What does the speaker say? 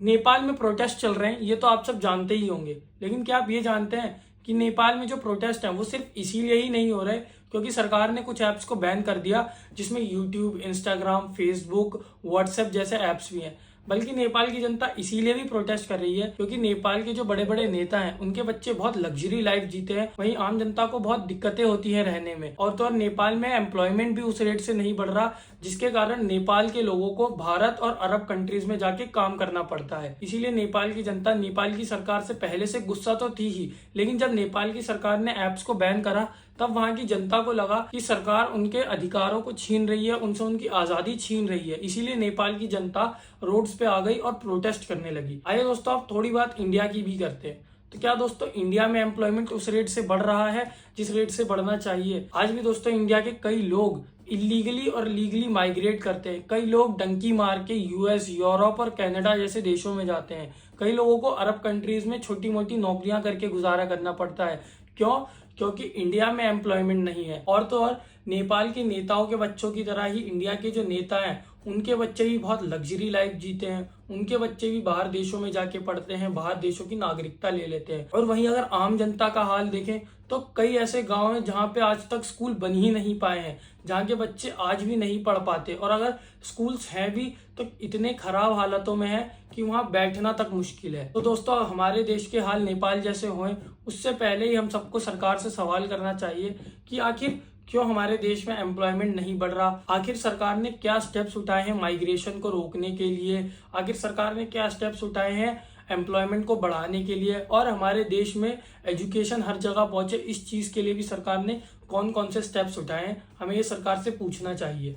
नेपाल में प्रोटेस्ट चल रहे हैं, ये तो आप सब जानते ही होंगे। लेकिन क्या आप ये जानते हैं कि नेपाल में जो प्रोटेस्ट है वो सिर्फ इसीलिए ही नहीं हो रहे क्योंकि सरकार ने कुछ ऐप्स को बैन कर दिया, जिसमें यूट्यूब, इंस्टाग्राम, फेसबुक, व्हाट्सएप जैसे ऐप्स भी हैं। बल्कि नेपाल की जनता इसीलिए भी प्रोटेस्ट कर रही है क्योंकि नेपाल के जो बड़े बड़े नेता हैं उनके बच्चे बहुत लग्जरी लाइफ जीते हैं, वहीं आम जनता को बहुत दिक्कतें होती हैं रहने में। और तो और नेपाल में एम्प्लॉयमेंट भी उस रेट से नहीं बढ़ रहा, जिसके कारण नेपाल के लोगों को भारत और अरब कंट्रीज में जाके काम करना पड़ता है। इसीलिए नेपाल की जनता नेपाल की सरकार से पहले से गुस्सा तो थी ही, लेकिन जब नेपाल की सरकार ने ऐप्स को बैन करा तब वहां की जनता को लगा कि सरकार उनके अधिकारों को छीन रही है, उनसे उनकी आजादी छीन रही है। इसीलिए नेपाल की जनता रोड्स पे आ गई और प्रोटेस्ट करने लगी। आइए दोस्तों, आप थोड़ी बात इंडिया की भी करते हैं। तो क्या दोस्तों इंडिया में एम्प्लॉयमेंट उस रेट से बढ़ रहा है जिस रेट से बढ़ना चाहिए? आज भी दोस्तों इंडिया के कई लोग इलीगली और लीगली माइग्रेट करते हैं। कई लोग डंकी मार के यूएस, यूरोप और कनाडा जैसे देशों में जाते हैं। कई लोगों को अरब कंट्रीज में छोटी मोटी नौकरियां करके गुजारा करना पड़ता है। क्यों? क्योंकि इंडिया में एम्प्लॉयमेंट नहीं है। और तो और नेपाल के नेताओं के बच्चों की तरह ही इंडिया के जो नेता हैं उनके बच्चे भी बहुत लग्जरी लाइफ जीते हैं। उनके बच्चे भी बाहर देशों में जाके पढ़ते हैं, बाहर देशों की नागरिकता ले लेते हैं। और वहीं अगर आम जनता का हाल देखें तो कई ऐसे गांव हैं जहां पे आज तक स्कूल बन ही नहीं पाए हैं, जहाँ के बच्चे आज भी नहीं पढ़ पाते। और अगर स्कूल्स हैं भी तो इतने खराब हालतों में है कि वहां बैठना तक मुश्किल है। तो दोस्तों हमारे देश के हाल नेपाल जैसे हों उससे पहले ही हम सबको सरकार से सवाल करना चाहिए कि आखिर क्यों हमारे देश में एम्प्लॉयमेंट नहीं बढ़ रहा। आखिर सरकार ने क्या स्टेप्स उठाए हैं माइग्रेशन को रोकने के लिए? आखिर सरकार ने क्या स्टेप्स उठाए हैं एम्प्लॉयमेंट को बढ़ाने के लिए? और हमारे देश में एजुकेशन हर जगह पहुंचे, इस चीज के लिए भी सरकार ने कौन कौन से स्टेप्स उठाए हैं? हमें ये सरकार से पूछना चाहिए।